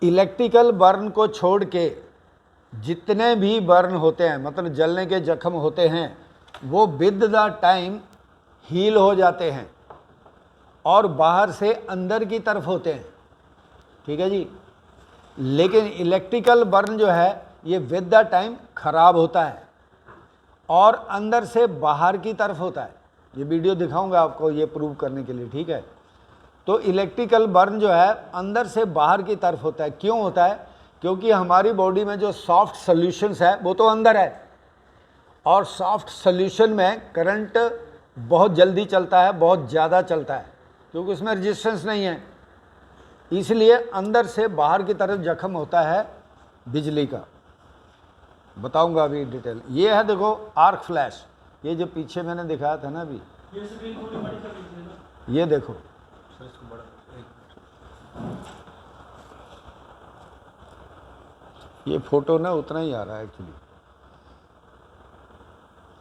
Electrical burn को छोड़ के जितने भी बर्न होते हैं, मतलब जलने के जख्म होते हैं, वो विद द टाइम हील हो जाते हैं और बाहर से अंदर की तरफ होते हैं। ठीक है जी। लेकिन इलेक्ट्रिकल बर्न जो है ये विद द टाइम खराब होता है और अंदर से बाहर की तरफ होता है। ये वीडियो दिखाऊंगा आपको ये प्रूव करने के लिए। ठीक है। तो इलेक्ट्रिकल बर्न जो है अंदर से बाहर की तरफ होता है। क्यों होता है? क्योंकि हमारी बॉडी में जो सॉफ्ट सॉल्यूशंस है वो तो अंदर है और सॉफ्ट सॉल्यूशन में करंट बहुत जल्दी चलता है, बहुत ज़्यादा चलता है, क्योंकि उसमें रेजिस्टेंस नहीं है। इसलिए अंदर से बाहर की तरफ जख्म होता है बिजली का। बताऊंगा अभी डिटेल। ये है देखो आर्क फ्लैश, ये जो पीछे मैंने दिखाया था ना अभी, ये देखो। ये फोटो ना उतना ही आ रहा है एक्चुअली।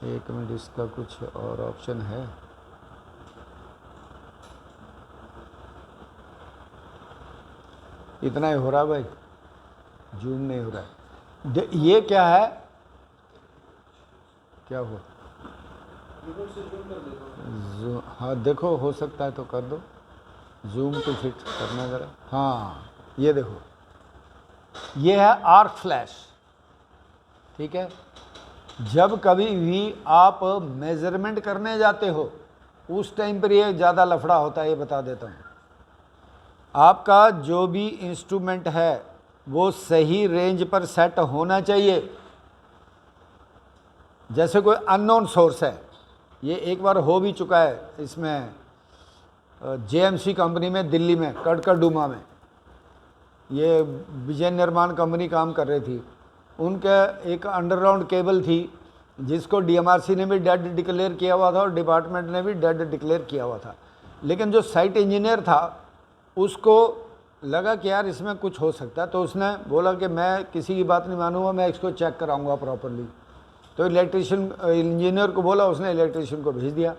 एक मिनट, इसका कुछ और ऑप्शन है। इतना ही हो रहा है भाई, जूम नहीं हो रहा है। ये क्या है? क्या हुआ? हाँ देखो, हो सकता है तो कर दो, जूम टू फिट करना ज़रा। हाँ ये देखो, ये है आर्क फ्लैश। ठीक है। जब कभी भी आप मेजरमेंट करने जाते हो उस टाइम पर ये ज़्यादा लफड़ा होता है, ये बता देता हूँ। आपका जो भी इंस्ट्रूमेंट है वो सही रेंज पर सेट होना चाहिए। जैसे कोई अननोन सोर्स है, ये एक बार हो भी चुका है इसमें जेएमसी कंपनी में, दिल्ली में कड़कड़डूमा में। ये विजय निर्माण कंपनी काम कर रही थी। उनका एक अंडरग्राउंड केबल थी जिसको डीएमआरसी ने भी डेड डिक्लेयर किया हुआ था और डिपार्टमेंट ने भी डेड डिक्लेयर किया हुआ था। लेकिन जो साइट इंजीनियर था उसको लगा कि यार इसमें कुछ हो सकता है, तो उसने बोला कि मैं किसी की बात नहीं मानूंगा, मैं इसको चेक कराऊंगा प्रॉपरली। तो इलेक्ट्रिशियन इंजीनियर को बोला, उसने इलेक्ट्रिशियन को भेज दिया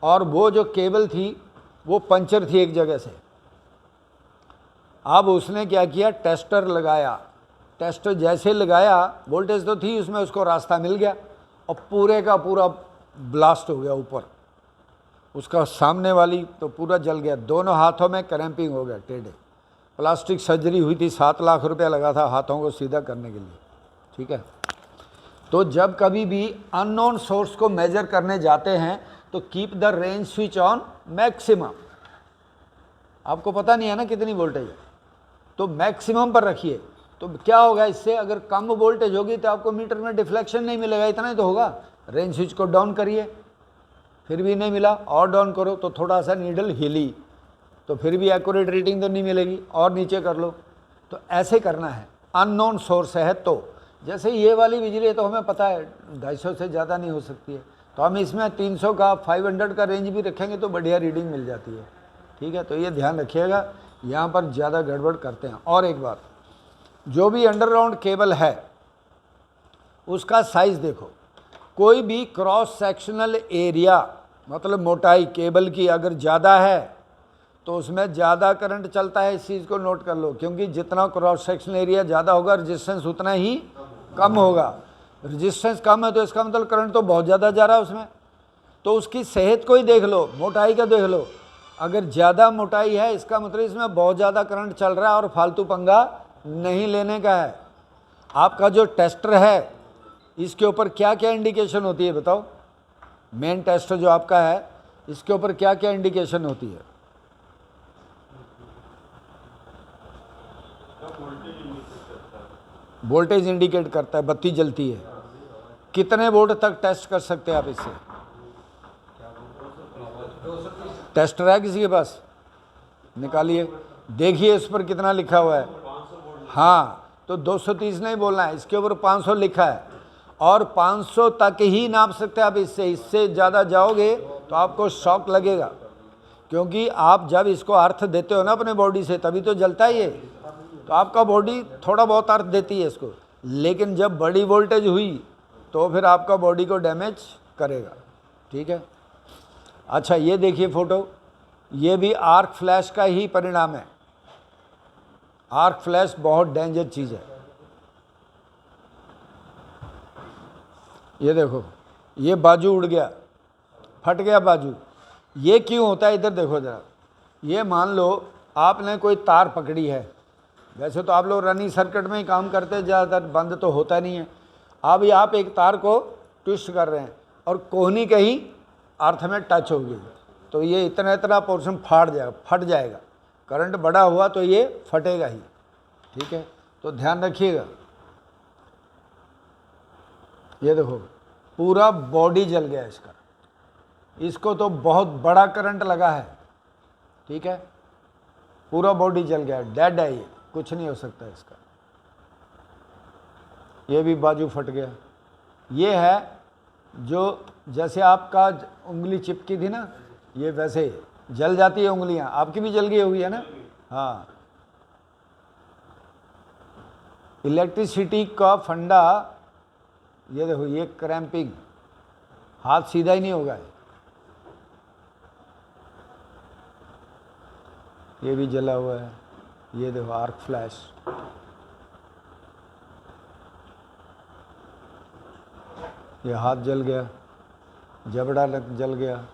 और वो जो केबल थी वो पंचर थी एक जगह से। अब उसने क्या किया, टेस्टर लगाया। टेस्टर जैसे लगाया, वोल्टेज तो थी उसमें, उसको रास्ता मिल गया और पूरे का पूरा ब्लास्ट हो गया ऊपर। उसका सामने वाली तो पूरा जल गया, दोनों हाथों में क्रैम्पिंग हो गया, टेढ़े। प्लास्टिक सर्जरी हुई थी, 7 लाख रुपया लगा था हाथों को सीधा करने के लिए। ठीक है। तो जब कभी भी अननोन सोर्स को मेजर करने जाते हैं तो keep the range switch on maximum. आपको पता नहीं है ना कितनी वोल्टेज है, तो मैक्सिमम पर रखिए। तो क्या होगा इससे, अगर कम वोल्टेज होगी तो आपको मीटर में डिफ्लेक्शन नहीं मिलेगा, इतना ही तो होगा। रेंज स्विच को डाउन करिए, फिर भी नहीं मिला, और डाउन करो तो थोड़ा सा नीडल हिली तो फिर भी एक्यूरेट रीडिंग तो नहीं मिलेगी, और नीचे कर लो। तो ऐसे करना है। अननोन सोर्स है तो, जैसे ये वाली बिजली है तो हमें पता है 250 से ज़्यादा नहीं हो सकती है, तो हम इसमें 300 का 500 का रेंज भी रखेंगे तो बढ़िया रीडिंग मिल जाती है। ठीक है। तो ये ध्यान रखिएगा, यहाँ पर ज़्यादा गड़बड़ करते हैं। और एक बात, जो भी अंडरग्राउंड केबल है उसका साइज़ देखो। कोई भी क्रॉस सेक्शनल एरिया, मतलब मोटाई केबल की अगर ज़्यादा है तो उसमें ज़्यादा करंट चलता है। इस चीज़ को नोट कर लो, क्योंकि जितना क्रॉस सेक्शनल एरिया ज़्यादा होगा रेजिस्टेंस उतना ही कम होगा। रेजिस्टेंस कम है तो इसका मतलब करंट तो बहुत ज़्यादा जा रहा है उसमें। तो उसकी सेहत को ही देख लो, मोटाई का देख लो। अगर ज़्यादा मोटाई है इसका मतलब इसमें बहुत ज़्यादा करंट चल रहा है और फालतू पंगा नहीं लेने का है। आपका जो टेस्टर है इसके ऊपर क्या क्या इंडिकेशन होती है बताओ? मेन टेस्टर जो आपका है इसके ऊपर क्या क्या इंडिकेशन होती है? वोल्टेज इंडिकेट करता है, बत्ती जलती है। कितने वोल्ट तक टेस्ट कर सकते हैं आप इससे? टेस्टर है किसी के पास? निकालिए, देखिए इस पर कितना लिखा हुआ है। हाँ, तो 230 नहीं बोलना है, इसके ऊपर 500 लिखा है और 500 तक ही नाप सकते हैं आप इससे। इससे ज़्यादा जाओगे तो आपको शॉक लगेगा, क्योंकि आप जब इसको अर्थ देते हो ना अपने बॉडी से तभी तो जलता है ये। तो आपका बॉडी थोड़ा बहुत अर्थ देती है इसको, लेकिन जब बड़ी वोल्टेज हुई तो फिर आपका बॉडी को डैमेज करेगा। ठीक है। अच्छा ये देखिए फ़ोटो, ये भी आर्क फ्लैश का ही परिणाम है। आर्क फ्लैश बहुत डेंजर चीज़ है। ये देखो, ये बाजू उड़ गया, फट गया बाजू। ये क्यों होता है, इधर देखो ज़रा। ये मान लो आपने कोई तार पकड़ी है, वैसे तो आप लोग रनिंग सर्किट में ही काम करते हैं ज़्यादातर, बंद तो होता नहीं है। अब आप एक तार को ट्विस्ट कर रहे हैं और कोहनी कहीं अर्थ में टच होगी, तो ये इतना इतना पोर्शन फट जाएगा। करंट बड़ा हुआ तो ये फटेगा ही, ठीक है, तो ध्यान रखिएगा। ये देखो पूरा बॉडी जल गया इसका, इसको तो बहुत बड़ा करंट लगा है, ठीक है, पूरा बॉडी जल गया, डेड है ये, कुछ नहीं हो सकता इसका। ये भी बाजू फट गया। ये है जो जैसे आपका उंगली चिपकी थी ना, ये वैसे जल जाती है उंगलियां, आपकी भी जल गई होगी है ना। हाँ, इलेक्ट्रिसिटी का फंडा, ये देखो, ये क्रैम्पिंग, हाथ सीधा ही नहीं होगा। ये भी जला हुआ है, ये देखो आर्क फ्लैश। ये हाथ जल गया, जबड़ा जल गया।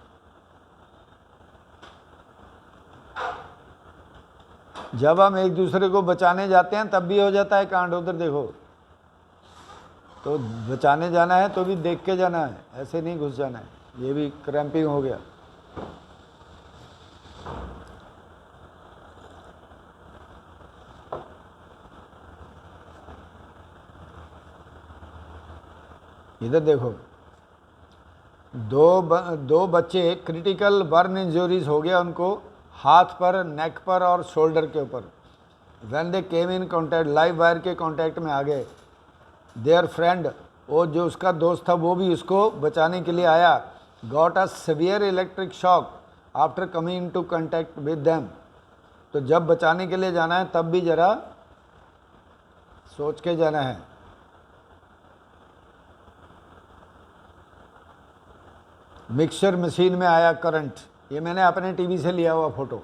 जब हम एक दूसरे को बचाने जाते हैं तब भी हो जाता है कांड, उधर देखो। तो बचाने जाना है तो भी देख के जाना है, ऐसे नहीं घुस जाना है। ये भी क्रैम्पिंग हो गया। इधर देखो, दो बच्चे क्रिटिकल बर्न इंजरीज हो गया उनको, हाथ पर, नेक पर और शोल्डर के ऊपर। When they came in contact, live wire के कॉन्टैक्ट में आ गए। देयर फ्रेंड, वो जो उसका दोस्त था वो भी उसको बचाने के लिए आया। Got a severe electric shock after coming in to contact with them. तो जब बचाने के लिए जाना है तब भी ज़रा सोच के जाना है। मिक्सर मशीन में आया करंट, ये मैंने अपने टीवी से लिया हुआ फोटो।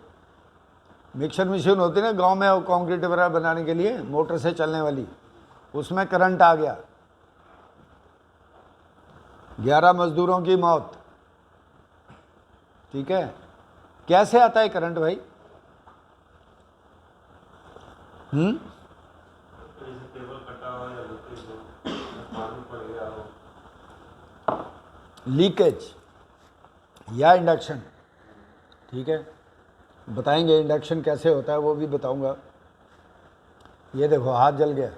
मिक्सर मशीन होती है ना गांव में, वो कंक्रीट वगैरह बनाने के लिए मोटर से चलने वाली, उसमें करंट आ गया, 11 मजदूरों की मौत। ठीक है, कैसे आता है करंट भाई? लीकेज या इंडक्शन, ठीक है, बताएंगे इंडक्शन कैसे होता है वो भी बताऊंगा। ये देखो हाथ जल गया।